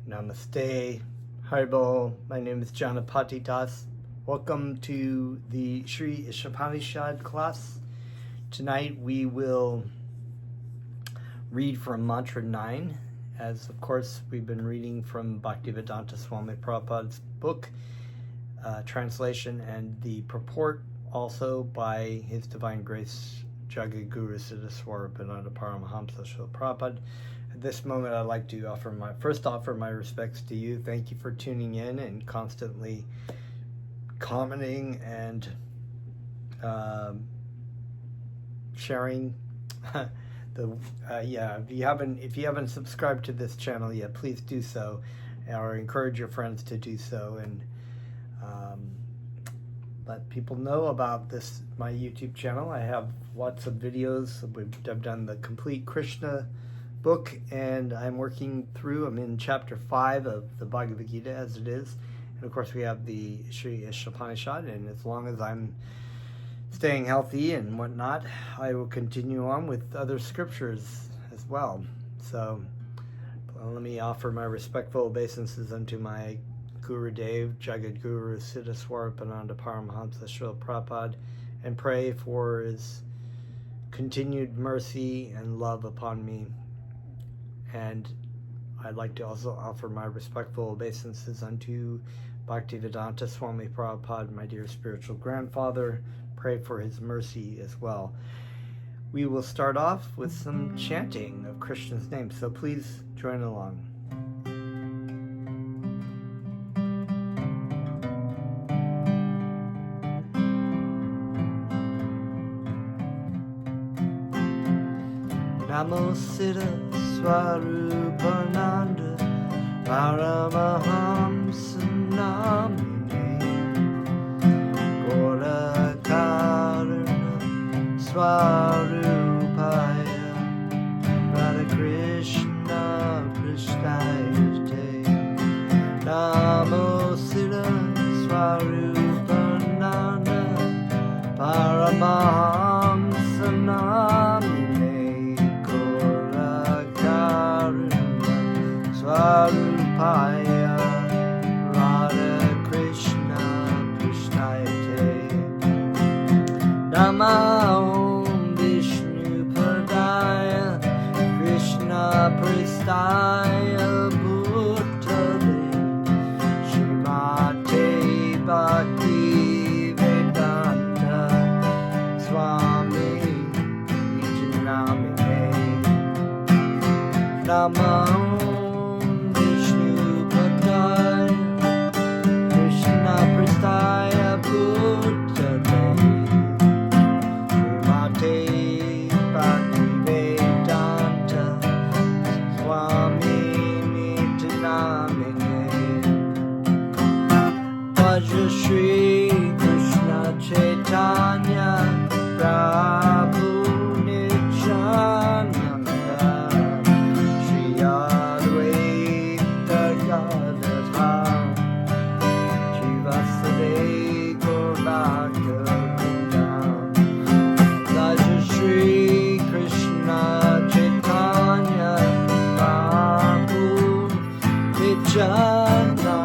Namaste, Haribo. My name is Janapati Das. Welcome to the Shri Ishopanishad class. Tonight we will read from Mantra 9, as of course we've been reading from Bhaktivedanta Swami Prabhupada's book, translation and the purport also by His Divine Grace Jagadguru Siddha Swarupananda Paramahamsa Srila Prabhupada. At this moment, I'd like to offer my respects to you. Thank you for tuning in and constantly commenting and sharing. If you haven't subscribed to this channel yet, please do so, or encourage your friends to do so, and let people know about my YouTube channel. I have lots of videos. I've done the complete Krishna book, and I'm in chapter 5 of the Bhagavad Gita as it is, and of course we have the Shri Ishopanishad, and as long as I'm staying healthy and whatnot, I will continue on with other scriptures as well. So let me offer my respectful obeisances unto my Gurudev, Jagadguru Siddha Swarupananda Paramahamsa Srila Prabhupada, and pray for his continued mercy and love upon me. And I'd like to also offer my respectful obeisances unto Bhaktivedanta Swami Prabhupada, my dear spiritual grandfather. Pray for his mercy as well. We will start off with some chanting of Krishna's name, so please join along. Namo Siddha Swarupananda Paramahamsa Namine Gora Karana Swarupaya Radha Krishna Prasthayate Namo Siddha Swarupananda Paramahamsa Namine Swarupaya Radha Krishna Prasthayate Nama Om Vishnu Padaya Krishna Prasthaya Bhutale Shrimate Bhakti Vedanta Swami Iti Namine Nama Shri Krishna Chaitanya Prabhu Nityananda Shri Advaita Gadadhara Shivasade Gaurabhakta Raja Shri Krishna Chaitanya Prabhu Nityananda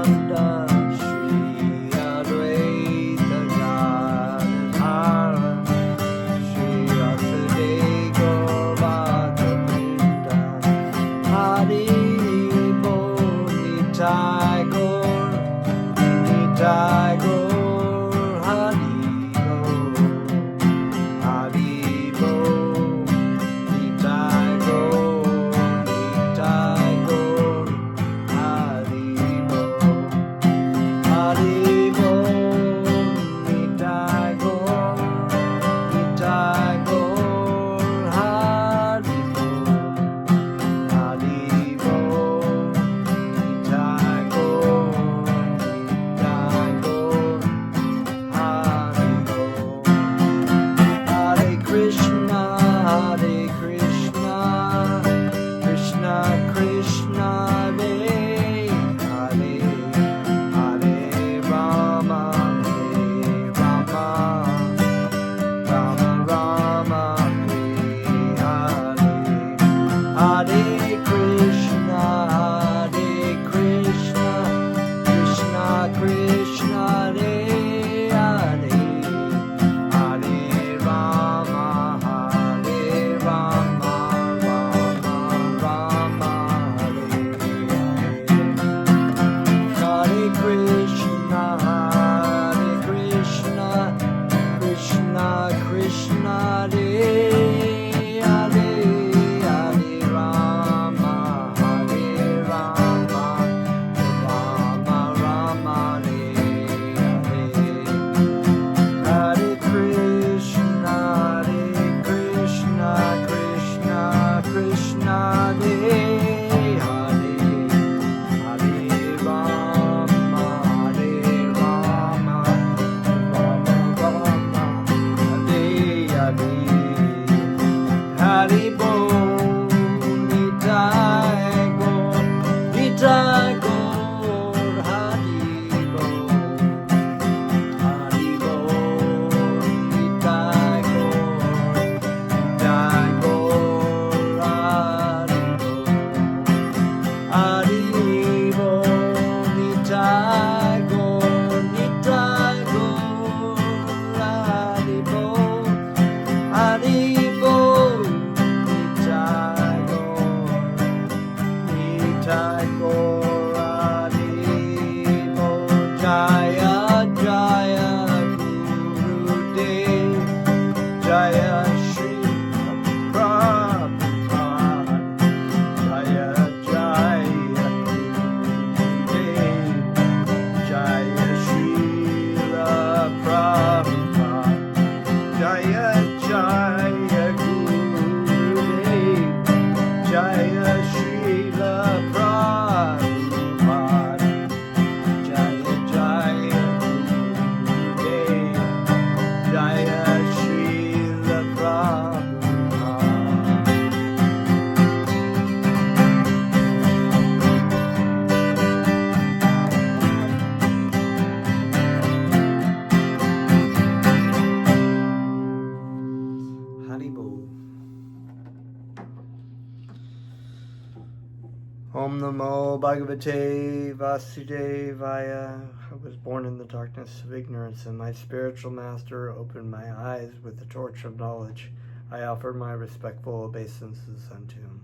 Om Namo Bhagavate Vasudevaya. I was born in the darkness of ignorance, and my spiritual master opened my eyes with the torch of knowledge. I offer my respectful obeisances unto him.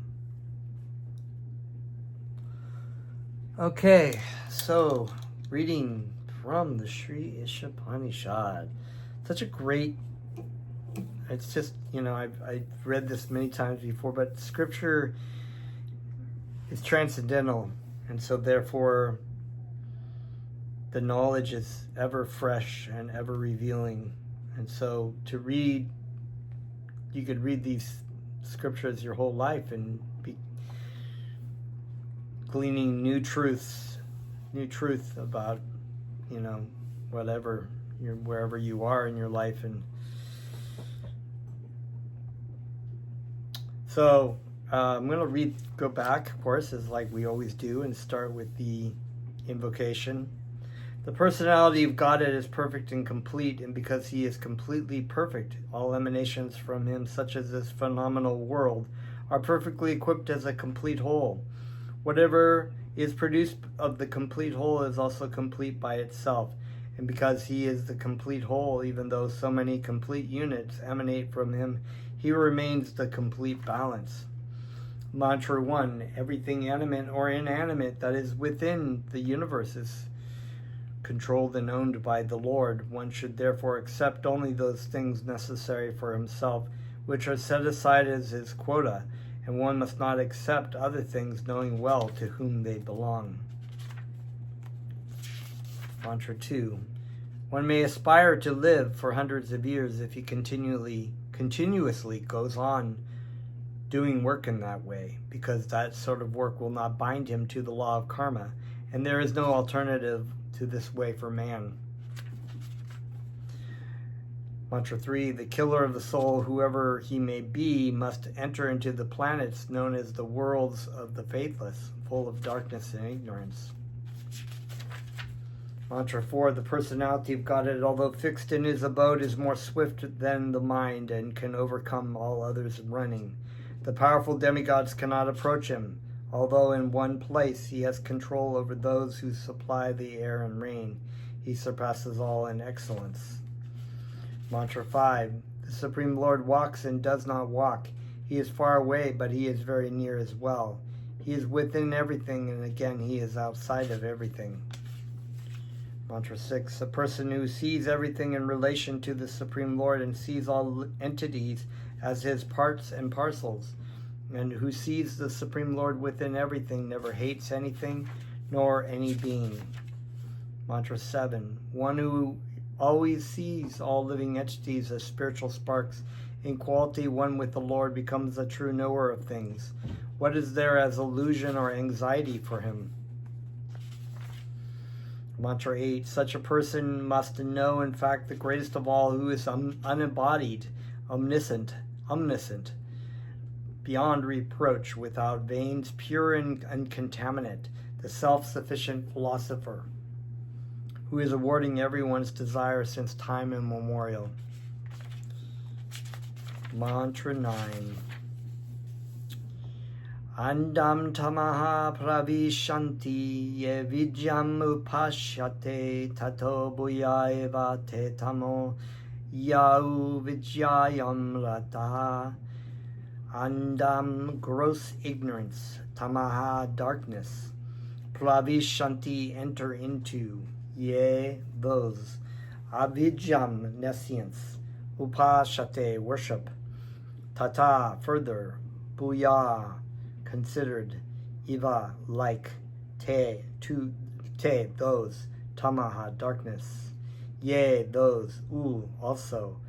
Okay, so reading from the Shri Ishopanishad. Such a great, it's just, I've read this many times before, but scripture is transcendental, and so therefore the knowledge is ever fresh and ever revealing. And so to read, you could read these scriptures your whole life and be gleaning new truth about, whatever, wherever you are in your life. And so I'm going to go back, of course, as like we always do, and start with the invocation. The personality of Godhead is perfect and complete, and because he is completely perfect, all emanations from him, such as this phenomenal world, are perfectly equipped as a complete whole. Whatever is produced of the complete whole is also complete by itself, and because he is the complete whole, even though so many complete units emanate from him, he remains the complete balance. Mantra 1. Everything animate or inanimate that is within the universe is controlled and owned by the Lord. One should therefore accept only those things necessary for himself, which are set aside as his quota, and one must not accept other things, knowing well to whom they belong. Mantra 2. One may aspire to live for hundreds of years if he continuously goes on doing work in that way, because that sort of work will not bind him to the law of karma, and there is no alternative to this way for man. Mantra 3. The killer of the soul, whoever he may be, must enter into the planets known as the worlds of the faithless, full of darkness and ignorance. Mantra 4. The personality of Godhead, although fixed in his abode, is more swift than the mind and can overcome all others running. The powerful demigods cannot approach him, although in one place he has control over those who supply the air and rain. He surpasses all in excellence. Mantra 5. The Supreme Lord walks and does not walk. He is far away, but he is very near as well. He is within everything, and again he is outside of everything. Mantra 6. A person who sees everything in relation to the Supreme Lord and sees all entities as his parts and parcels, and who sees the Supreme Lord within everything, never hates anything nor any being. Mantra 7. One who always sees all living entities as spiritual sparks, in quality one with the Lord, becomes a true knower of things. What is there as illusion or anxiety for him? Mantra 8. Such a person must know, in fact, the greatest of all, who is unembodied, omniscient, beyond reproach, without veins, pure and uncontaminate, the self-sufficient philosopher, who is awarding everyone's desire since time immemorial. Mantra 9. Andam tamaha pravishanti ye vidyam upashyate tato bhuya eva te tamo yau vidyayam rataha. Andam, gross ignorance, tamaha, darkness, pravishanti, enter into, ye, those, avidyam, nescience, upashate, worship, tata, further, bhuya, considered, eva, like, te, those, tamaha, darkness, ye, those, also,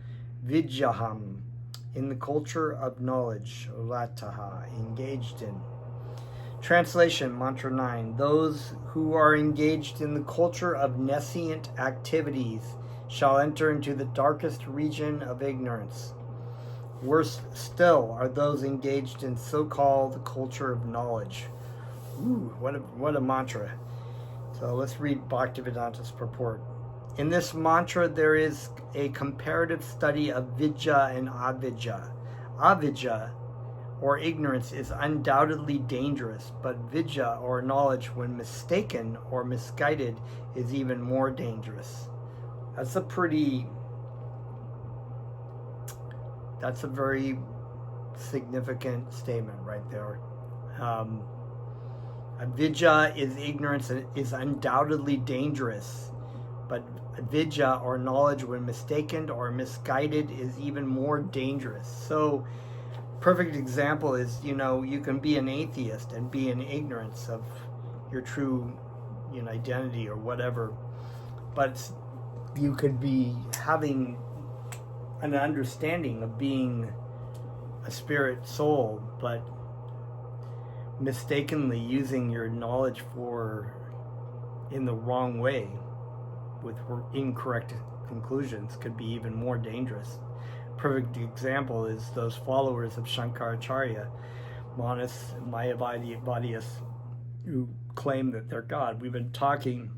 vidyaham, in the culture of knowledge, rataha, engaged in. Translation, Mantra 9. Those who are engaged in the culture of nescient activities shall enter into the darkest region of ignorance. Worse still are those engaged in so-called culture of knowledge. What a mantra. So let's read Bhaktivedanta's purport. In this mantra, there is a comparative study of vidya and avidya. Avidya, or ignorance is undoubtedly dangerous, but vidya, or knowledge, when mistaken or misguided, is even more dangerous. That's a very significant statement right there. Avidya is ignorance and is undoubtedly dangerous, but avidya, or knowledge, when mistaken or misguided, is even more dangerous. So, perfect example is, you can be an atheist and be in ignorance of your true, identity or whatever, but you could be having an understanding of being a spirit soul, but mistakenly using your knowledge in the wrong way with incorrect conclusions could be even more dangerous. Perfect example is those followers of Shankaracharya, Manas and Mayavadiyas, who claim that they're God. We've been talking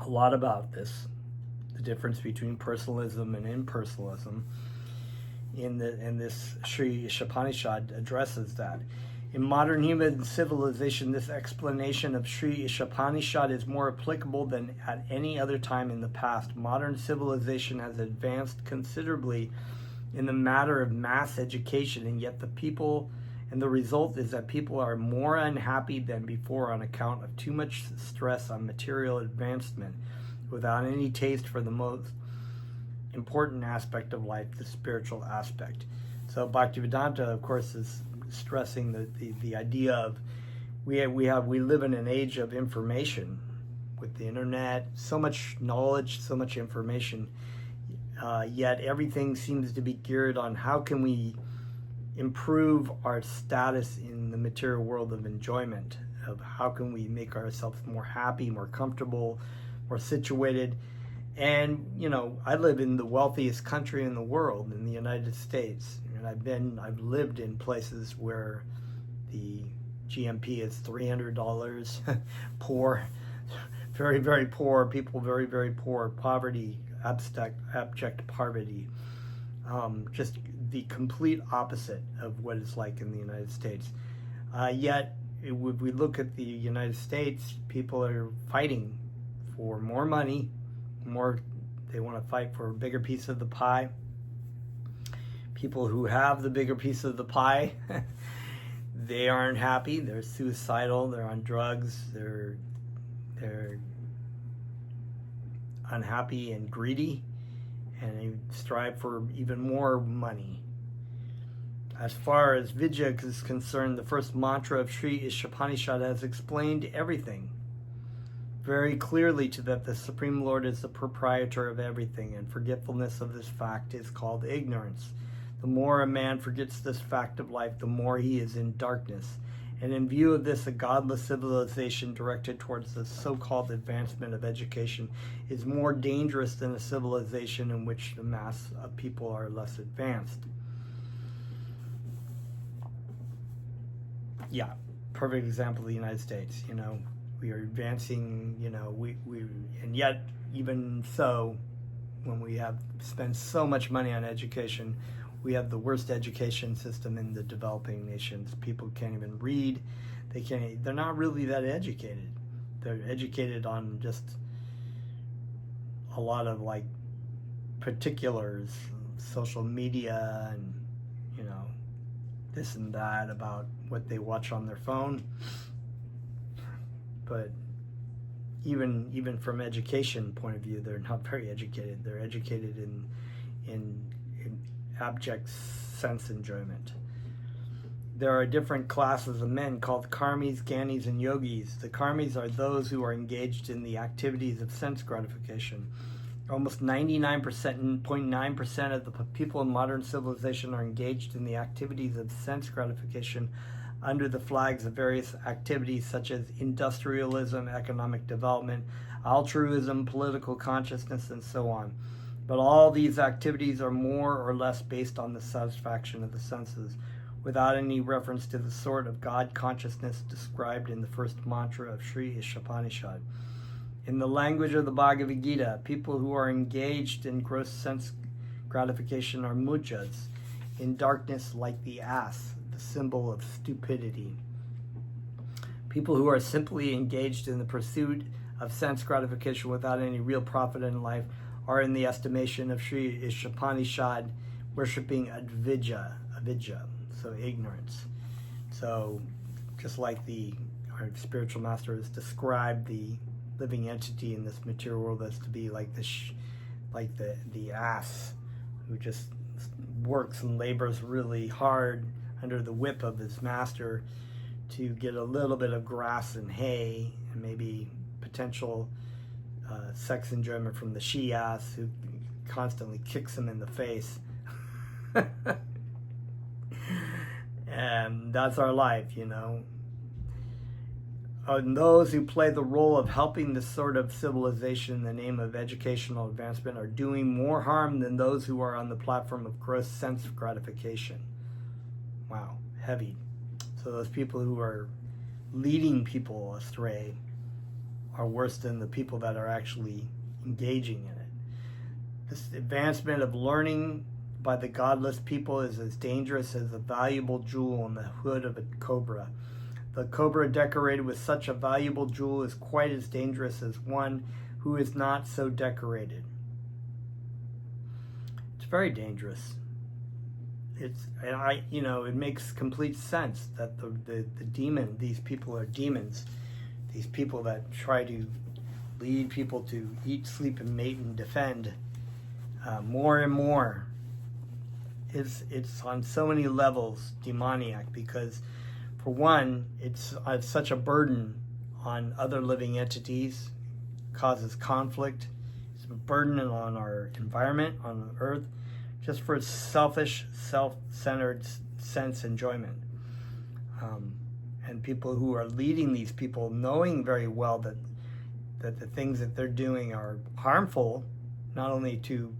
a lot about this, the difference between personalism and impersonalism. In this Shri Ishopanishad addresses that. In modern human civilization, this explanation of Shri Ishopanishad is more applicable than at any other time in the past. Modern civilization has advanced considerably in the matter of mass education, and yet the result is that people are more unhappy than before on account of too much stress on material advancement, without any taste for the most important aspect of life, the spiritual aspect. So Bhaktivedanta, of course, is stressing the idea of we live in an age of information with the internet, so much knowledge, so much information, yet everything seems to be geared on how can we improve our status in the material world of enjoyment, of how can we make ourselves more happy, more comfortable, more situated. And I live in the wealthiest country in the world, in the United States, and I've lived in places where the GMP is $300, poor, very, very poor people, very, very poor, poverty, abject poverty, just the complete opposite of what it's like in the United States. Yet, if we look at the United States, people are fighting for more money, they want to fight for a bigger piece of the pie. People who have the bigger piece of the pie, they aren't happy, they're suicidal, they're on drugs, they're unhappy and greedy, and they strive for even more money. As far as Vidya is concerned, the first mantra of Shri Ishopanishad has explained everything very clearly, to that the Supreme Lord is the proprietor of everything, and forgetfulness of this fact is called ignorance. The more a man forgets this fact of life, the more he is in darkness. And in view of this, a godless civilization directed towards the so-called advancement of education is more dangerous than a civilization in which the mass of people are less advanced. Yeah, perfect example of the United States. We are advancing, and yet, even so, when we have spent so much money on education, we have the worst education system in the developing nations. People can't even read. They're not really that educated. They're educated on just a lot of particulars, social media, and this and that about what they watch on their phone. But even from education point of view, they're not very educated. They're educated in abject sense enjoyment. There are different classes of men called karmis, gyanis, and yogis. The karmis are those who are engaged in the activities of sense gratification. Almost 99.9% of the people in modern civilization are engaged in the activities of sense gratification under the flags of various activities such as industrialism, economic development, altruism, political consciousness, and so on. But all these activities are more or less based on the satisfaction of the senses, without any reference to the sort of God consciousness described in the first mantra of Shri Ishopanishad. In the language of the Bhagavad Gita, people who are engaged in gross sense gratification are mujas, in darkness like the ass. the symbol of stupidity. People who are simply engaged in the pursuit of sense gratification without any real profit in life are, in the estimation of Shri Ishopanishad, worshipping avidya, so ignorance. So just like our spiritual master has described the living entity in this material world as to be like the ass who just works and labors really hard under the whip of his master to get a little bit of grass and hay and maybe potential sex enjoyment from the she-ass who constantly kicks him in the face. And that's our life, you know. And those who play the role of helping this sort of civilization in the name of educational advancement are doing more harm than those who are on the platform of gross sense gratification. Wow, heavy. So those people who are leading people astray are worse than the people that are actually engaging in it. This advancement of learning by the godless people is as dangerous as a valuable jewel in the hood of a cobra. The cobra decorated with such a valuable jewel is quite as dangerous as one who is not so decorated. It's very dangerous. It makes complete sense that the demon, these people are demons. These people that try to lead people to eat, sleep, and mate and defend more and more. It's on so many levels demoniac because, for one, it's such a burden on other living entities, causes conflict. It's a burden on our environment, on the earth, just for selfish, self-centered sense enjoyment. And people who are leading these people, knowing very well that the things that they're doing are harmful, not only to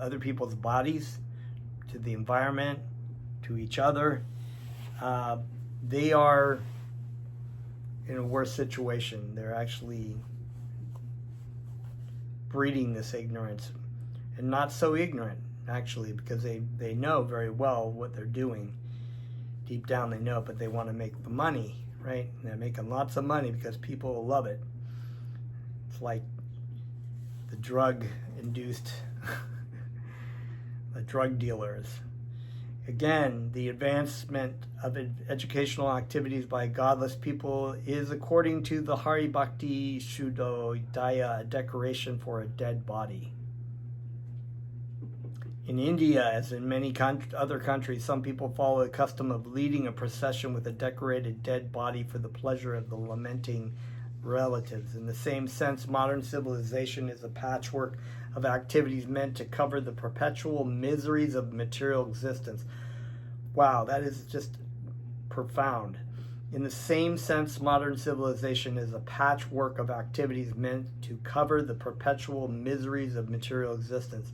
other people's bodies, to the environment, to each other, they are in a worse situation. They're actually breeding this ignorance, and not so ignorant, actually, because they know very well what they're doing. Deep down they know, but they want to make the money, right? And they're making lots of money because people love it. It's like the drug-induced, the drug dealers. Again, the advancement of educational activities by godless people is, according to the Hari Bhakti Shuddhodaya, a decoration for a dead body. In India, as in many other countries, some people follow the custom of leading a procession with a decorated dead body for the pleasure of the lamenting relatives. In the same sense, modern civilization is a patchwork of activities meant to cover the perpetual miseries of material existence. Wow, that is just profound. In the same sense, modern civilization is a patchwork of activities meant to cover the perpetual miseries of material existence.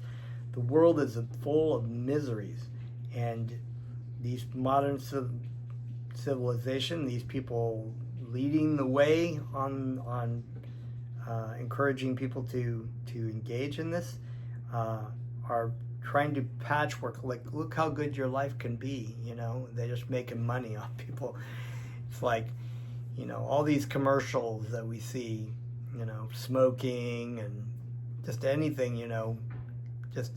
The world is full of miseries, and these modern civilization, these people leading the way on encouraging people to engage in this, are trying to patchwork. Like, look how good your life can be. They're just making money on people. It's like, all these commercials that we see, smoking and just anything, just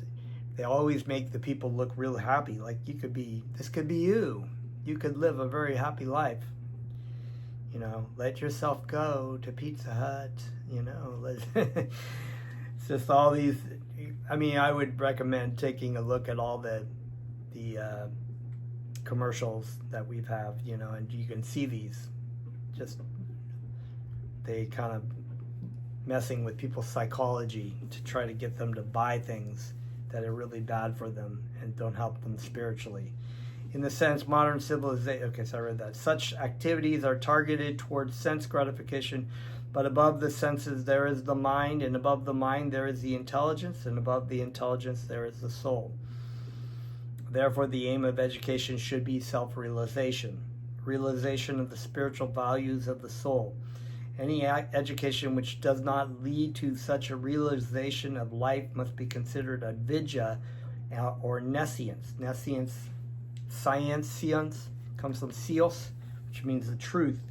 they always make the people look real happy. Like, this could be you. You could live a very happy life. Let yourself go to Pizza Hut. It's just all these. I would recommend taking a look at all the commercials that we've have, and you can see these. Just they kind of messing with people's psychology to try to get them to buy things that are really bad for them and don't help them spiritually. In the sense, modern civilization, I read that. Such activities are targeted towards sense gratification, but above the senses there is the mind, and above the mind there is the intelligence, and above the intelligence there is the soul. Therefore, the aim of education should be self-realization, realization of the spiritual values of the soul. Any education which does not lead to such a realization of life must be considered avidya or nescience. Nescience, science, comes from Theos, which means the truth.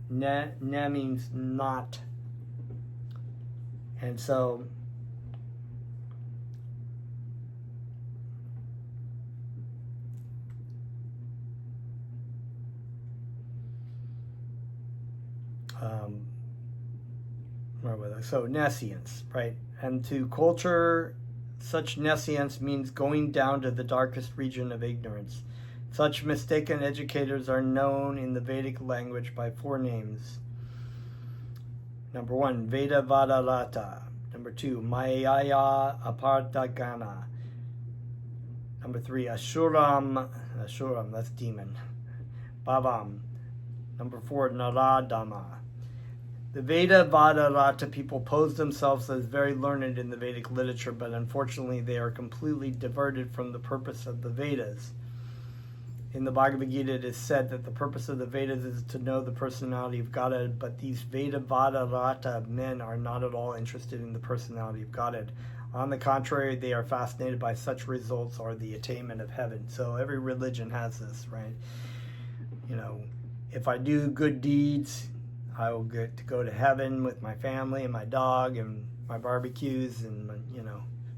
Ne means not. And so nescience, right? And to culture, such nescience means going down to the darkest region of ignorance. Such mistaken educators are known in the Vedic language by 4 names. Number 1, Veda Vadalata. Number 2, Mayaya Apartagana. Number 3, Ashuram, that's demon. Bhavam. Number 4, Naradama. The Veda Vadalata people pose themselves as very learned in the Vedic literature, but unfortunately they are completely diverted from the purpose of the Vedas. In the Bhagavad Gita, it is said that the purpose of the Vedas is to know the personality of Godhead, but these Veda Vadalata men are not at all interested in the personality of Godhead. On the contrary, they are fascinated by such results or the attainment of heaven. So every religion has this, right? You know, if I do good deeds, I will get to go to heaven with my family and my dog and my barbecues and,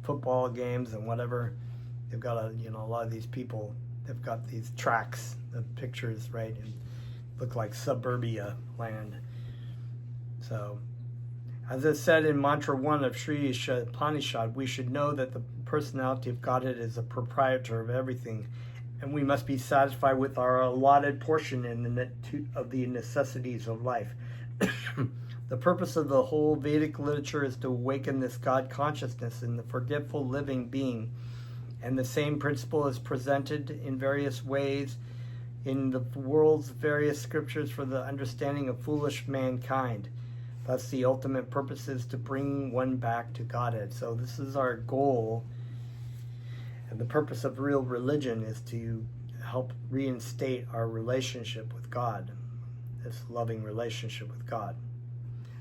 football games and whatever. They've got a lot of these people, they've got these tracks of pictures, right? And look like suburbia land. So, as it said in Mantra 1 of Shri Ishopanishad, we should know that the personality of Godhead is a proprietor of everything, and we must be satisfied with our allotted portion of the necessities of life. The purpose of the whole Vedic literature is to awaken this God consciousness in the forgetful living being, and the same principle is presented in various ways in the world's various scriptures for the understanding of foolish mankind. Thus, the ultimate purpose is to bring one back to Godhead. So this is our goal. And the purpose of real religion is to help reinstate our relationship with God, this loving relationship with God.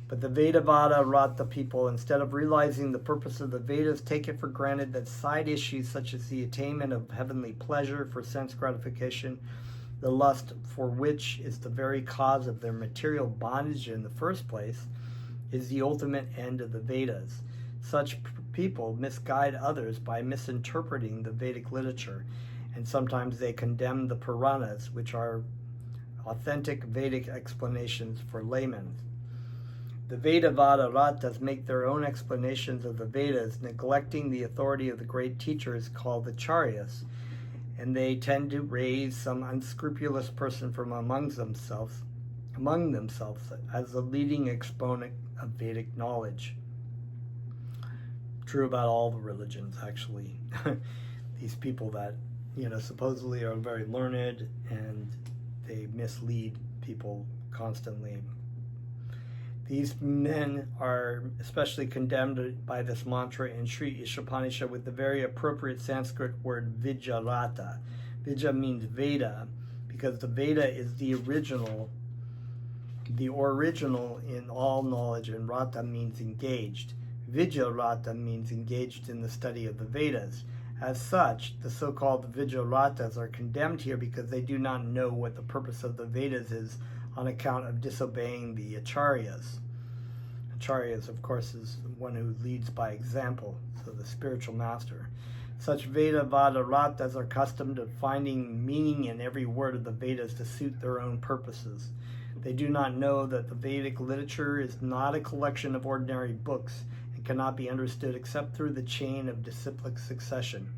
But the Vedavada people, instead of realizing the purpose of the Vedas, take it for granted that side issues such as the attainment of heavenly pleasure for sense gratification, the lust for which is the very cause of their material bondage in the first place, is the ultimate end of the Vedas. Such people misguide others by misinterpreting the Vedic literature, and sometimes they condemn the Puranas, which are authentic Vedic explanations for laymen. The Veda Vadaratas make their own explanations of the Vedas, neglecting the authority of the great teachers called acharyas, and they tend to raise some unscrupulous person from among themselves as the leading exponent of Vedic knowledge. True about all the religions, actually. These people that, supposedly are very learned, and they mislead people constantly. These men are especially condemned by this mantra in Shri Ishopanishad with the very appropriate Sanskrit word Vijarata. Vija means Veda, because the Veda is the original in all knowledge, and Rata means engaged. Vijarata means engaged in the study of the Vedas. As such, the so-called Vijaratas are condemned here because they do not know what the purpose of the Vedas is on account of disobeying the acharyas. Acharyas, of course, is one who leads by example, so the spiritual master. Such Veda Vadaratas are accustomed to finding meaning in every word of the Vedas to suit their own purposes. They do not know that the Vedic literature is not a collection of ordinary books and cannot be understood except through the chain of disciplic succession.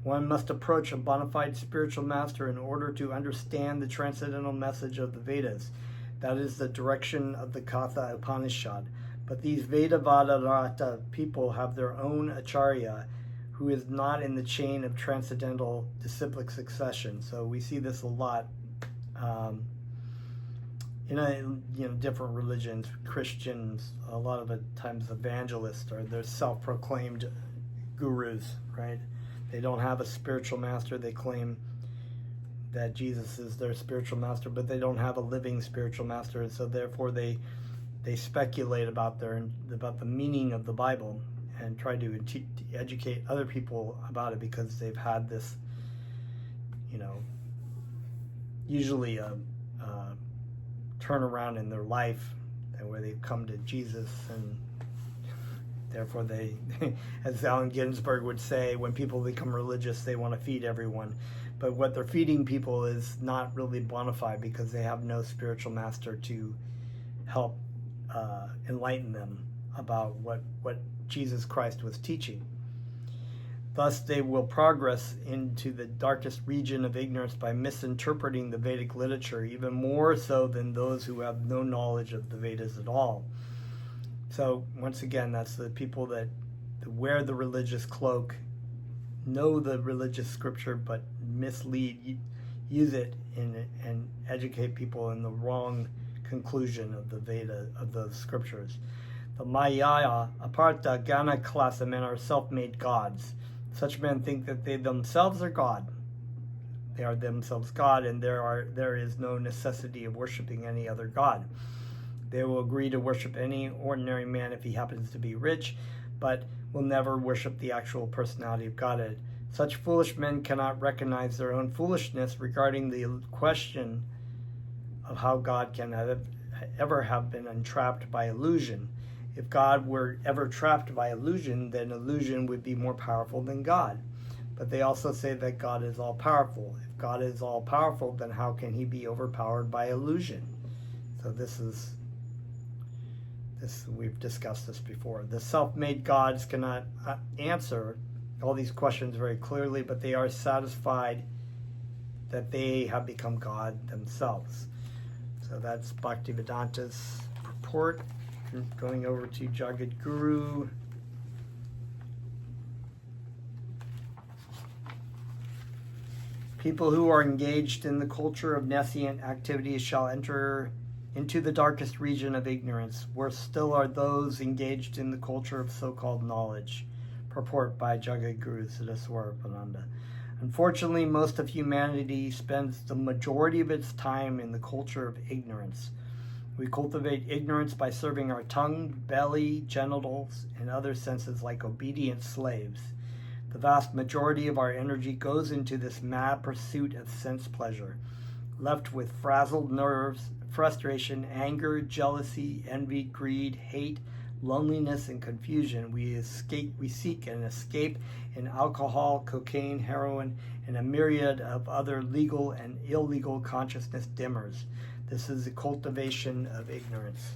One must approach a bona fide spiritual master in order to understand the transcendental message of the Vedas. That is the direction of the Katha Upanishad. But these Veda Vadarata people have their own acharya, who is not in the chain of transcendental disciplic succession. So we see this a lot in different religions. Christians, a lot of the times evangelists, or they're self-proclaimed gurus, right? They don't have a spiritual master. They claim that Jesus is their spiritual master, but they don't have a living spiritual master, and so therefore they speculate about the meaning of the Bible and try to educate other people about it because they've had this, usually a turnaround in their life, and where they've come to Jesus, and therefore they, as Allen Ginsberg would say, when people become religious, they want to feed everyone. But what they're feeding people is not really bona fide, because they have no spiritual master to help enlighten them about what Jesus Christ was teaching. Thus, they will progress into the darkest region of ignorance by misinterpreting the Vedic literature, even more so than those who have no knowledge of the Vedas at all. So, once again, that's the people that wear the religious cloak, know the religious scripture, but mislead, use it and educate people in the wrong conclusion of the Veda, of the scriptures. The Maya, Aparta, Gana class of men are self-made gods. Such men think that they themselves are God. They are themselves God, and there is no necessity of worshiping any other God. They will agree to worship any ordinary man if he happens to be rich, but will never worship the actual personality of Godhead. Such foolish men cannot recognize their own foolishness regarding the question of how God can ever have been entrapped by illusion. If God were ever trapped by illusion, then illusion would be more powerful than God. But they also say that God is all-powerful. If God is all-powerful, then how can he be overpowered by illusion? So this, we've discussed this before. The self-made gods cannot answer all these questions very clearly, but they are satisfied that they have become God themselves. So that's Bhaktivedanta's purport. Going over to Jagat Guru. People who are engaged in the culture of nescient activities shall enter into the darkest region of ignorance. Worse still are those engaged in the culture of so-called knowledge. Purport by Jagat Guru Siddhaswarapananda. Unfortunately, most of humanity spends the majority of its time in the culture of ignorance. We cultivate ignorance by serving our tongue, belly, genitals, and other senses like obedient slaves. The vast majority of our energy goes into this mad pursuit of sense pleasure. Left with frazzled nerves, frustration, anger, jealousy, envy, greed, hate, loneliness, and confusion, we seek an escape in alcohol, cocaine, heroin, and a myriad of other legal and illegal consciousness dimmers. This is the cultivation of ignorance.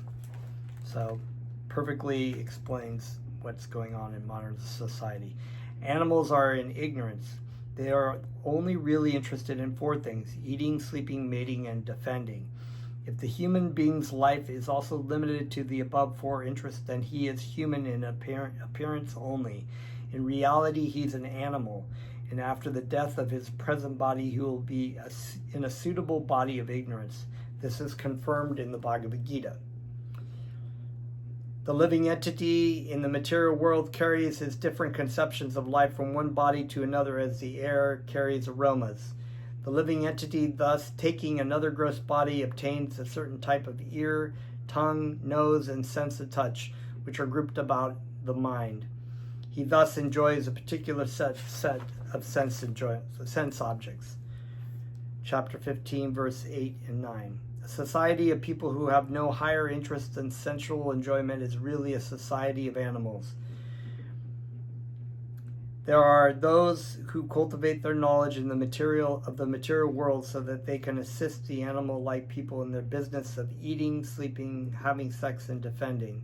So, perfectly explains what's going on in modern society. Animals are in ignorance. They are only really interested in four things: eating, sleeping, mating, and defending. If the human being's life is also limited to the above four interests, then he is human in appearance only. In reality, he's an animal, and after the death of his present body, he will be in a suitable body of ignorance. This is confirmed in the Bhagavad Gita. The living entity in the material world carries his different conceptions of life from one body to another as the air carries aromas. The living entity, thus, taking another gross body, obtains a certain type of ear, tongue, nose, and sense of touch, which are grouped about the mind. He thus enjoys a particular set of sense objects. Chapter 15, verse 8 and 9. A society of people who have no higher interest than sensual enjoyment is really a society of animals. There are those who cultivate their knowledge in the material world so that they can assist the animal-like people in their business of eating, sleeping, having sex, and defending.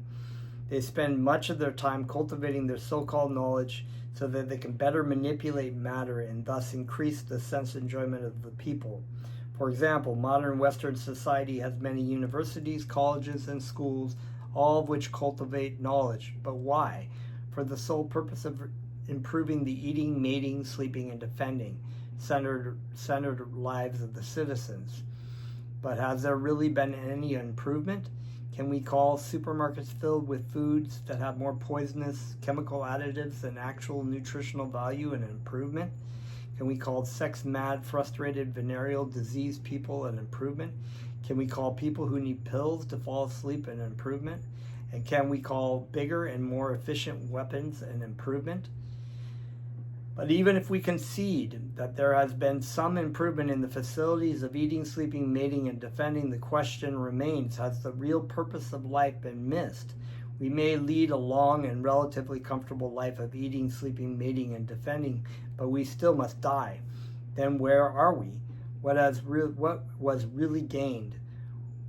They spend much of their time cultivating their so-called knowledge so that they can better manipulate matter and thus increase the sense enjoyment of the people. For example, modern Western society has many universities, colleges, and schools, all of which cultivate knowledge. But why? For the sole purpose of improving the eating, mating, sleeping, and defending centered lives of the citizens. But has there really been any improvement? Can we call supermarkets filled with foods that have more poisonous chemical additives than actual nutritional value an improvement? Can we call sex-mad, frustrated, venereal, diseased people an improvement? Can we call people who need pills to fall asleep an improvement? And can we call bigger and more efficient weapons an improvement? But even if we concede that there has been some improvement in the facilities of eating, sleeping, mating, and defending, the question remains, has the real purpose of life been missed? We may lead a long and relatively comfortable life of eating, sleeping, mating, and defending, but we still must die. Then where are we? What was really gained?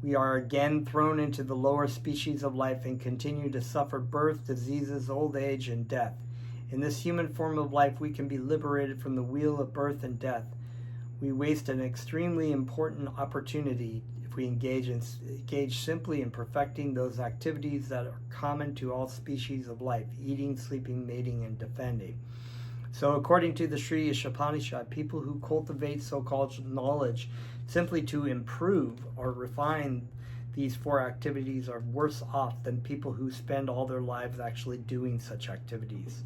We are again thrown into the lower species of life and continue to suffer birth, diseases, old age, and death. In this human form of life, we can be liberated from the wheel of birth and death. We waste an extremely important opportunity if we engage simply in perfecting those activities that are common to all species of life: eating, sleeping, mating, and defending. So according to the Shri Ishopanishad, people who cultivate so-called knowledge simply to improve or refine these four activities are worse off than people who spend all their lives actually doing such activities.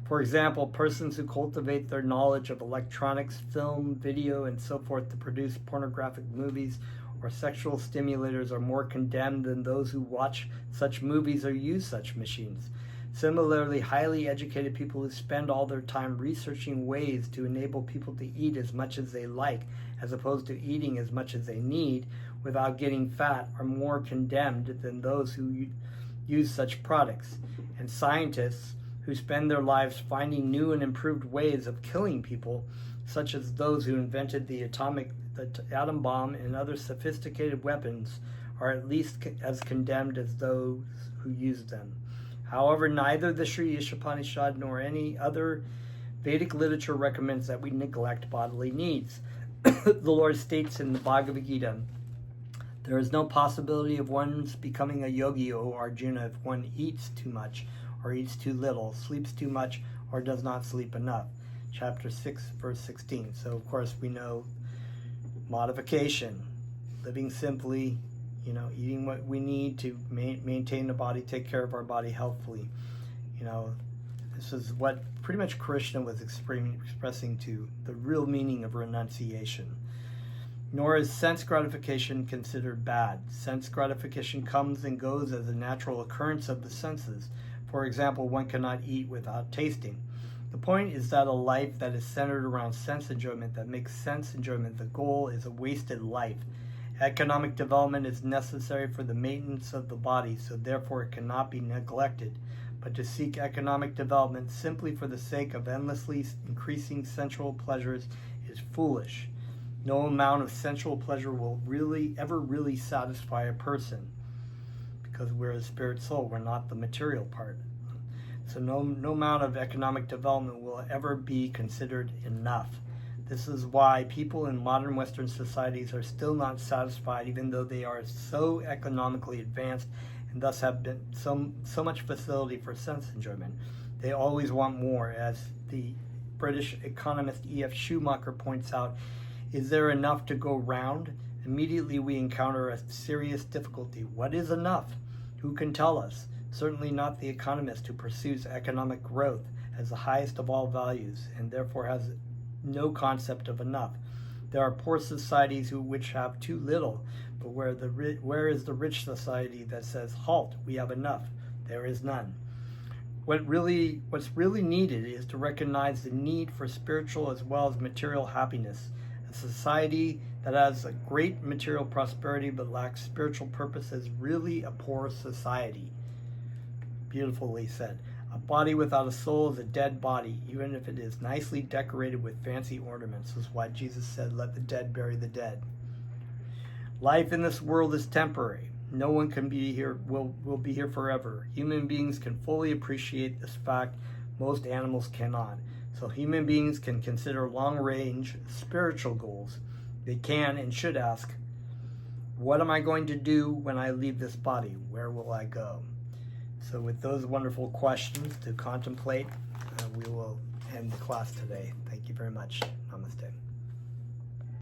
For example, persons who cultivate their knowledge of electronics, film, video, and so forth to produce pornographic movies or sexual stimulators are more condemned than those who watch such movies or use such machines. Similarly, highly educated people who spend all their time researching ways to enable people to eat as much as they like, as opposed to eating as much as they need without getting fat, are more condemned than those who use such products. And scientists who spend their lives finding new and improved ways of killing people, such as those who invented the atom bomb and other sophisticated weapons, are at least as condemned as those who use them. However, neither the Shri Ishopanishad nor any other Vedic literature recommends that we neglect bodily needs. The Lord states in the Bhagavad Gita, "There is no possibility of one's becoming a yogi, O Arjuna, if one eats too much, or eats too little, sleeps too much, or does not sleep enough." Chapter 6, verse 16. So, of course, we know modification, living simply, eating what we need to maintain the body, take care of our body healthfully. This is what pretty much Krishna was expressing to the real meaning of renunciation. Nor is sense gratification considered bad. Sense gratification comes and goes as a natural occurrence of the senses. For example, one cannot eat without tasting. The point is that a life that is centered around sense enjoyment, that makes sense enjoyment the goal, is a wasted life. Economic development is necessary for the maintenance of the body, so therefore it cannot be neglected. But to seek economic development simply for the sake of endlessly increasing sensual pleasures is foolish. No amount of sensual pleasure will ever really satisfy a person, because we're a spirit soul, we're not the material part. So no amount of economic development will ever be considered enough. This is why people in modern Western societies are still not satisfied, even though they are so economically advanced and thus have been so much facility for sense enjoyment. They always want more. As the British economist E.F. Schumacher points out, is there enough to go round? Immediately we encounter a serious difficulty. What is enough? Who can tell us? Certainly not the economist who pursues economic growth as the highest of all values and therefore has no concept of enough. There are poor societies which have too little, but where is the rich society that says, "Halt, we have enough"? There is none. What's really needed is to recognize the need for spiritual as well as material happiness. A society that has a great material prosperity but lacks spiritual purpose is really a poor society. Beautifully said. A body without a soul is a dead body, even if it is nicely decorated with fancy ornaments. This is why Jesus said, "Let the dead bury the dead." Life in this world is temporary. No one can be here, will be here forever. Human beings can fully appreciate this fact. Most animals cannot. So human beings can consider long-range spiritual goals. They can and should ask, what am I going to do when I leave this body? Where will I go? So with those wonderful questions to contemplate, we will end the class today. Thank you very much. Namaste.